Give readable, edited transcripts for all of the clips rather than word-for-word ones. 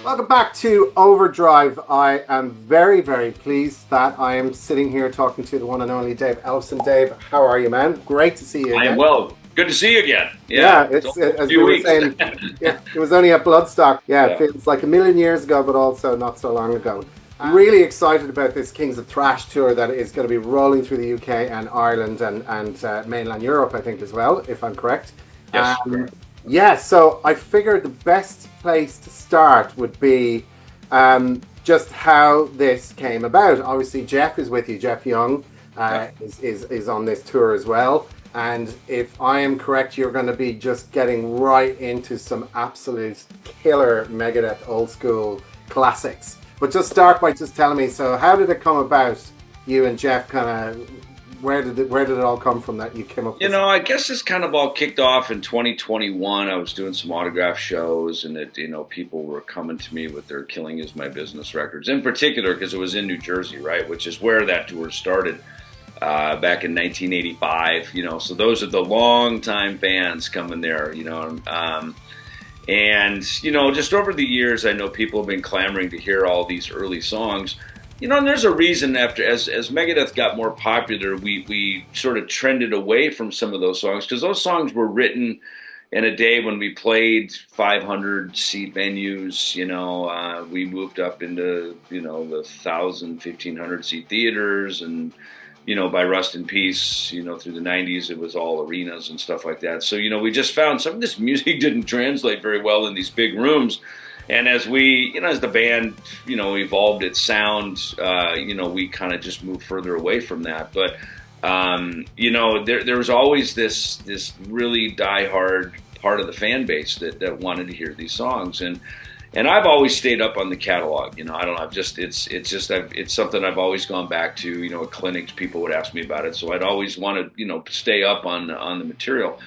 Welcome back to Overdrive. I am very, very pleased that I am sitting here talking to the one and only Dave Ellefson. Dave, how are you, man? Great to see you again. I am well. Good to see you again. It's as we were saying, yeah, it was only at Bloodstock. Yeah, it feels like a million years ago, but also not so long ago. I'm really excited about this Kings of Thrash tour that is going to be rolling through the UK and Ireland and mainland Europe, I think, as well, if I'm correct. Yes. Yeah, so I figured the best place to start would be just how this came about. Obviously, Jeff is with you. Jeff Young is on this tour as well. And if I am correct, you're going to be just getting right into some absolute killer Megadeth old school classics. But just start by just telling me, so how did it come about, you and Jeff, kind of, where did it all come from that you came up with? You know, I guess this kind of all kicked off in 2021. I was doing some autograph shows, and people were coming to me with their Killing Is My Business records, in particular because it was in New Jersey, right, which is where that tour started back in 1985. So those are the long-time fans coming there, and, just over the years, I know people have been clamoring to hear all these early songs. And there's a reason as Megadeth got more popular, we sort of trended away from some of those songs, because those songs were written in a day when we played 500-seat venues. We moved up into, the 1,000, 1,500-seat theaters, and by Rust in Peace, through the 90s, it was all arenas and stuff like that. So, we just found some of this music didn't translate very well in these big rooms. And as we, as the band, evolved its sound, we kind of just moved further away from that. But, there was always this really diehard part of the fan base that wanted to hear these songs. And I've always stayed up on the catalog. I don't know. It's something I've always gone back to. At clinics, people would ask me about it, so I'd always want to, stay up on the material.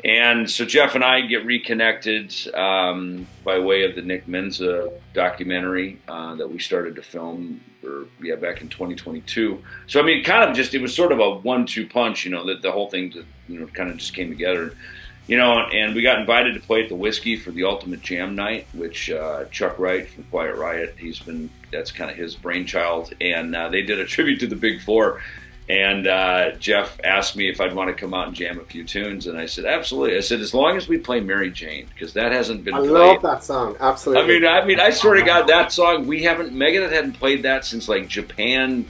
And so Jeff and I get reconnected by way of the Nick Menza documentary that we started to film, back in 2022. So I mean, it was sort of a 1-2 punch. That the whole thing, kind of just came together. And we got invited to play at the Whiskey for the Ultimate Jam Night, which Chuck Wright from Quiet Riot, that's kind of his brainchild. And they did a tribute to the Big Four. And Jeff asked me if I'd want to come out and jam a few tunes. And I said, absolutely. I said, as long as we play Mary Jane, because that hasn't been played. I love that song. Absolutely. I mean, I swear to God, that song, Megadeth hadn't played that since like Japan,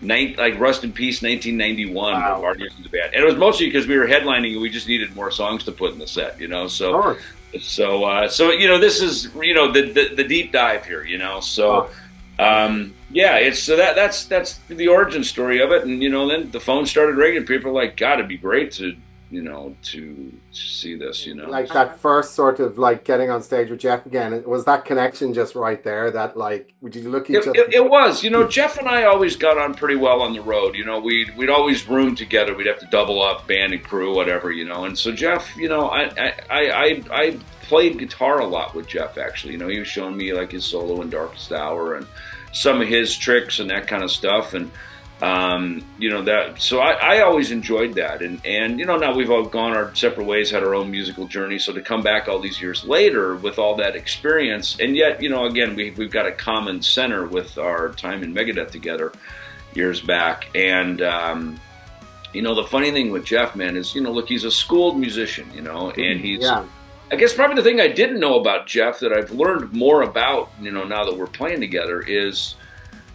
like Rust in Peace 1991. Wow. Our years in the band. And it was mostly because we were headlining and we just needed more songs to put in the set, So this is, the deep dive here, So, that's the origin story of it. And, then the phone started ringing. People were like, God, it'd be great to see this, Like that first sort of like getting on stage with Jeff again, was that connection just right there that like, did you look at each other? It was, Jeff and I always got on pretty well on the road. We'd always room together. We'd have to double up, band and crew, whatever, And so Jeff, I played guitar a lot with Jeff, actually. He was showing me like his solo in Darkest Hour and some of his tricks and that kind of stuff. And, so I always enjoyed that. And now we've all gone our separate ways, had our own musical journey. So to come back all these years later with all that experience, and yet, again, we've got a common center with our time in Megadeth together years back. And, the funny thing with Jeff, man, is, look, he's a schooled musician, and he's, I guess probably the thing I didn't know about Jeff that I've learned more about, now that we're playing together is,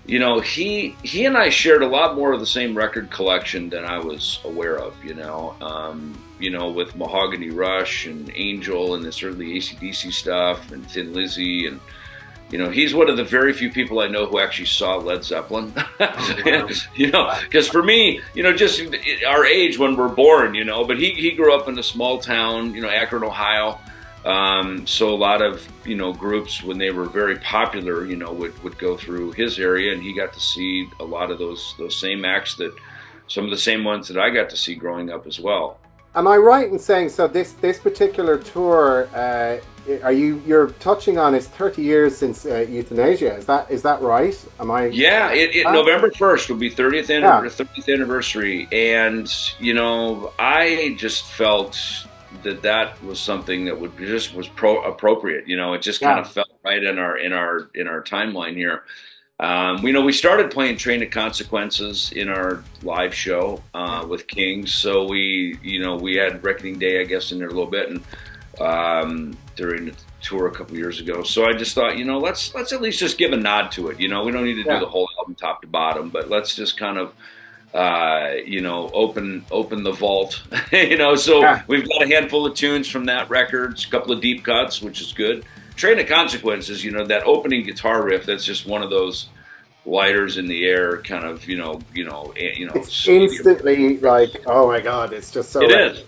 he and I shared a lot more of the same record collection than I was aware of, with Mahogany Rush and Angel and this early AC/DC stuff and Thin Lizzy. And, he's one of the very few people I know who actually saw Led Zeppelin, because for me, just our age when we're born, but he grew up in a small town, Akron, Ohio. So a lot of, groups when they were very popular, would go through his area, and he got to see a lot of those same acts some of the same ones that I got to see growing up as well. Am I right in saying, so this particular tour, you're touching on is 30 years since Youthanasia? Is that right? Am I? Yeah, November 1st will be 30th anniversary, and I just felt that was something that would just was appropriate. You know, it just kind of felt right in our timeline here. We started playing Train to Consequences in our live show with Kings, so we had Reckoning Day, I guess, in there a little bit, and during the tour a couple years ago. So I just thought, let's at least just give a nod to it. We don't need to do the whole album top to bottom, but let's just kind of open the vault. So we've got a handful of tunes from that record, a couple of deep cuts, which is good. Train of Consequences, that opening guitar riff, that's just one of those lighters in the air kind of, it's instantly like, oh my God, it's just so... It is.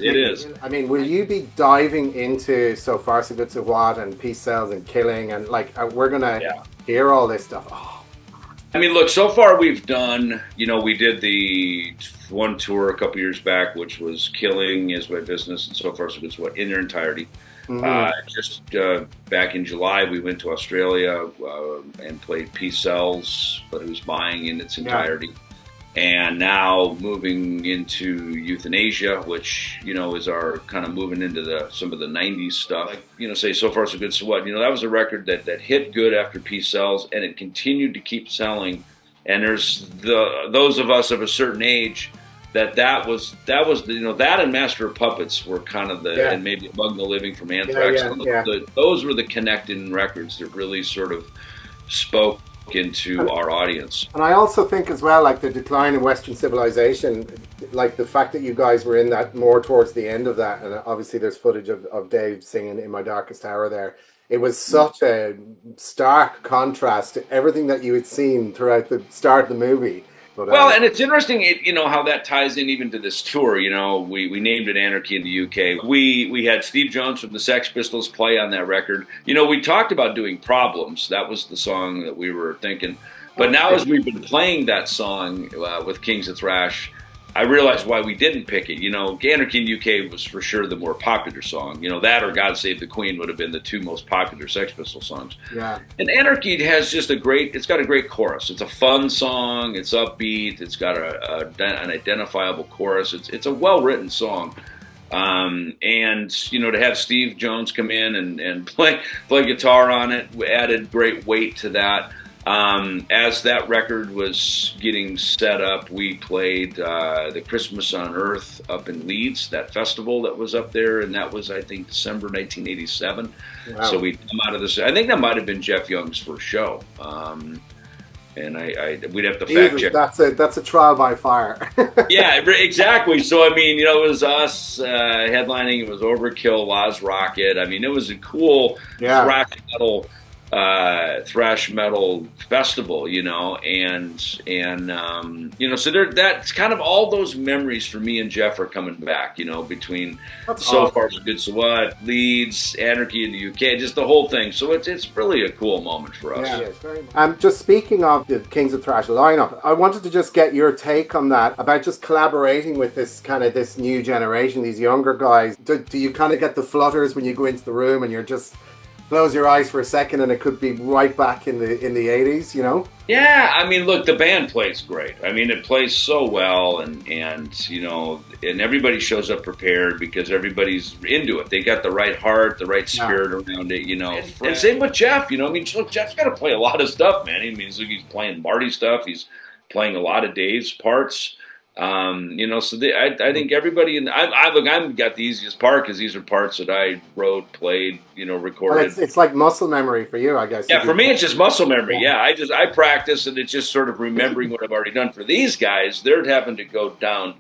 It is. I mean, will you be diving into So Far So Good So What and Peace Sells and Killing and we're going to hear all this stuff? Oh. I mean, look, so far we've done, we did the one tour a couple years back, which was Killing Is My Business and So Far So Good So What in their entirety. Just back in July, we went to Australia and played Peace Sells, but Who's Buying in its entirety. And now moving into Youthanasia, which, is our kind of moving into some of the 90s stuff. Say So Far So Good So What. That was a record that hit good after Peace Sells, and it continued to keep selling. And there's those of us of a certain age that was that and Master of Puppets were kind of and maybe Among the Living from Anthrax. Those were the connecting records that really sort of spoke into our audience. And I also think as well, like the decline in Western civilization, like the fact that you guys were in that more towards the end of that, and obviously there's footage of Dave singing In My Darkest Hour there. It was such a stark contrast to everything that you had seen throughout the start of the movie. But, and it's interesting, how that ties in even to this tour. We named it Anarchy in the UK. We had Steve Jones from the Sex Pistols play on that record. We talked about doing Problems. That was the song that we were thinking. But now as we've been playing that song with Kings of Thrash, I realized why we didn't pick it. Anarchy in the UK was for sure the more popular song. That or God Save the Queen would have been the two most popular Sex Pistols songs. Yeah. And Anarchy has just it's got a great chorus. It's a fun song. It's upbeat. It's got an identifiable chorus. It's a well-written song. And, to have Steve Jones come in and play guitar on it added great weight to that. As that record was getting set up, we played the Christmas on Earth up in Leeds, that festival that was up there, and that was, I think, December 1987. Wow. So we come out of this. I think that might have been Jeff Young's first show, and we'd have to fact check. That's a trial by fire. Yeah, exactly. So I mean, it was us headlining. It was Overkill, Laz Rocket. I mean, it was a cool thrash metal festival, and so that's kind of all those memories for me and Jeff are coming back, between So Far So Good So What, Leeds, Anarchy in the UK, just the whole thing. So it's really a cool moment for us. Yeah, very much. Just speaking of the Kings of Thrash lineup, I wanted to just get your take on that, about just collaborating with this new generation, these younger guys. Do you kind of get the flutters when you go into the room and you're just close your eyes for a second and it could be right back in the 80s, Yeah, I mean, look, the band plays great. I mean, it plays so well, and everybody shows up prepared because everybody's into it. They got the right heart, the right spirit around it, And same with Jeff, I mean, look, Jeff's got to play a lot of stuff, man. I mean, he's playing Marty stuff. He's playing a lot of Dave's parts. So I think everybody I've got the easiest part because these are parts that I wrote, played, recorded. Well, it's like muscle memory for you, I guess. Yeah, for me it's just muscle memory. Yeah, I practice and it's just sort of remembering what I've already done. For these guys, they're having to go down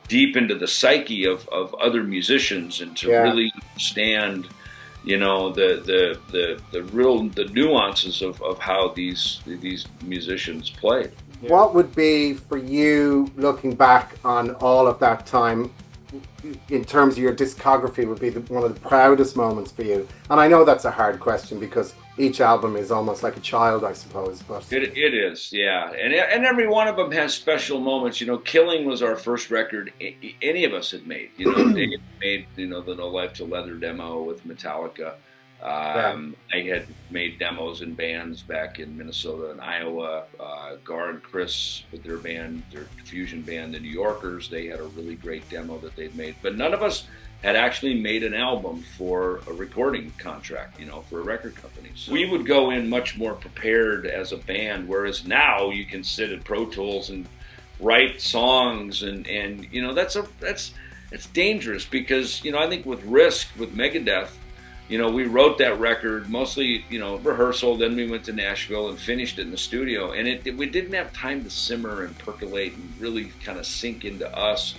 deep into the psyche of other musicians and to really understand, the nuances of how these musicians play. Yeah. What would be, for you, looking back on all of that time, in terms of your discography, would be one of the proudest moments for you? And I know that's a hard question because each album is almost like a child, I suppose. But it is, yeah. And every one of them has special moments. Killing was our first record any of us had made. Dave made, the No Life to Leather demo with Metallica. I had made demos in bands back in Minnesota and Iowa. Gar and Chris with their band, their fusion band, the New Yorkers, they had a really great demo that they'd made. But none of us had actually made an album for a recording contract, for a record company. So we would go in much more prepared as a band, whereas now you can sit at Pro Tools and write songs and that's dangerous because, I think with Risk, with Megadeth, we wrote that record mostly, rehearsal. Then we went to Nashville and finished it in the studio. And we didn't have time to simmer and percolate and really kind of sink into us.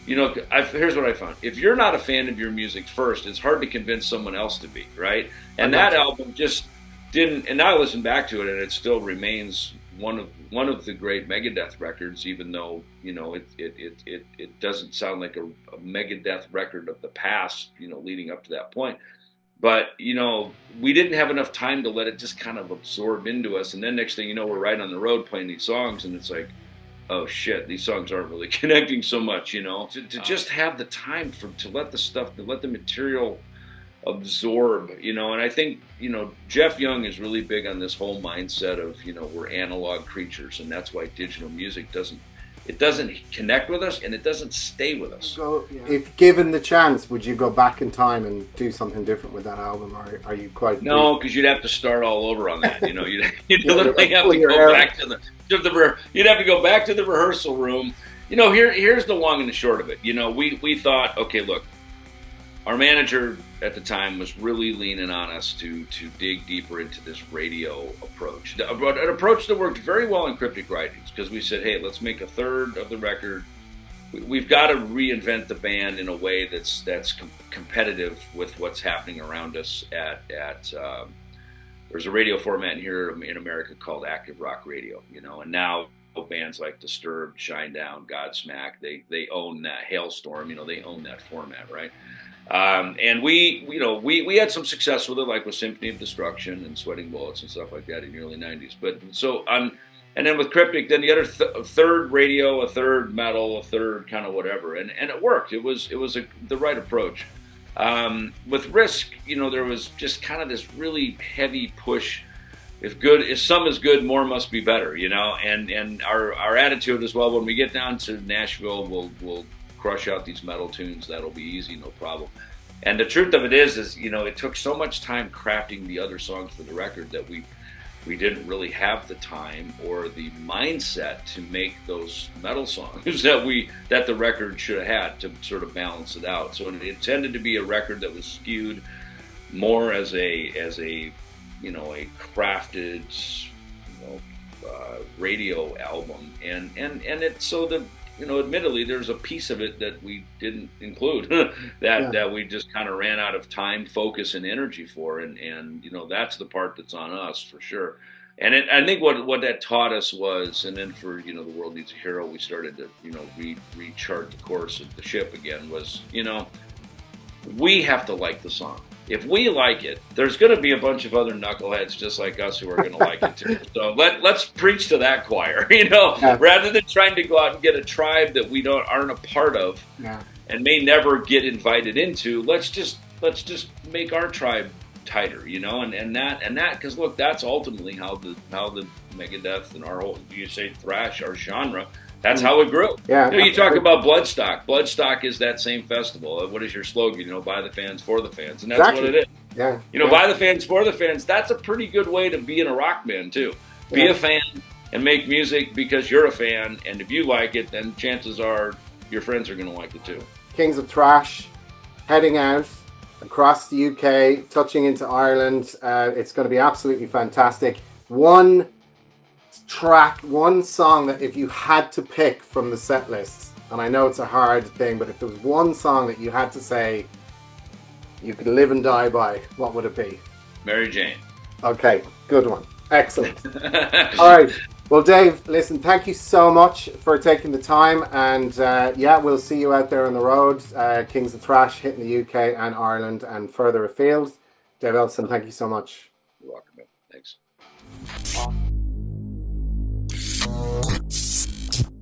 Here's what I found. If you're not a fan of your music first, it's hard to convince someone else to be, right? And that album just didn't. And now I listen back to it, and it still remains one of the great Megadeth records, even though it doesn't sound like a Megadeth record of the past, leading up to that point. But, we didn't have enough time to let it just kind of absorb into us. And then next thing you know, we're right on the road playing these songs, and it's like, oh shit, these songs aren't really connecting so much, to just have the time to let the material absorb, and I think, Jeff Young is really big on this whole mindset of, we're analog creatures, and that's why digital music doesn't connect with us, and it doesn't stay with us. So, if given the chance, would you go back in time and do something different with that album, or are you quite... No, because you'd have to start all over on that. You'd literally have to go back to you'd have to go back to the rehearsal room. Here's the long and the short of it. We thought, okay, look, our manager at the time was really leaning on us to dig deeper into this radio approach. An approach that worked very well in Cryptic Writings, because we said, hey, let's make a third of the record. We've got to reinvent the band in a way that's competitive with what's happening around us there's a radio format here in America called active rock radio, and now bands like Disturbed, Shinedown, Godsmack, they own that. Hailstorm, they own that format, right? And we had some success with it, like with Symphony of Destruction and Sweating Bullets and stuff like that in the early 90s. But so and then with Cryptic, then the other third radio, a third metal, a third kind of whatever, and it worked. It was the right approach. With Risk, there was just kind of this really heavy push. If some is good, more must be better, and our attitude as well, when we get down to Nashville, we'll crush out these metal tunes. That'll be easy, no problem. And the truth of it is it took so much time crafting the other songs for the record that we didn't really have the time or the mindset to make those metal songs that the record should have had to sort of balance it out. So it tended to be a record that was skewed more as a crafted radio album, and it's so that admittedly there's a piece of it that we didn't include that we just kind of ran out of time, focus, and energy for, and that's the part that's on us for sure. And I think what that taught us was, and then for The World Needs a Hero, we started to rechart the course of the ship again, was we have to like the song. If we like it, there's going to be a bunch of other knuckleheads just like us who are going to like it too. So let's preach to that choir, rather than trying to go out and get a tribe that we aren't a part of and may never get invited into. Let's just make our tribe tighter, and that because look, that's ultimately how the Megadeth and our whole, you say thrash, our genre. That's how it grew. Yeah, you talk about Bloodstock. Bloodstock is that same festival. What is your slogan? By the fans, for the fans. And that's what it is. Yeah. By the fans, for the fans. That's a pretty good way to be in a rock band, too. Be a fan and make music because you're a fan. And if you like it, then chances are your friends are going to like it, too. Kings of Thrash, heading out across the UK, touching into Ireland. It's going to be absolutely fantastic. One song that if you had to pick from the set list, and I know it's a hard thing, but if there was one song that you had to say you could live and die by, what would it be? Mary Jane. Okay, good one. Excellent. All right. Well, Dave, listen, thank you so much for taking the time, and we'll see you out there on the road. Kings of Thrash hitting the UK and Ireland and further afield. Dave Ellefson, thank you so much. You're welcome, man. Thanks. Awesome.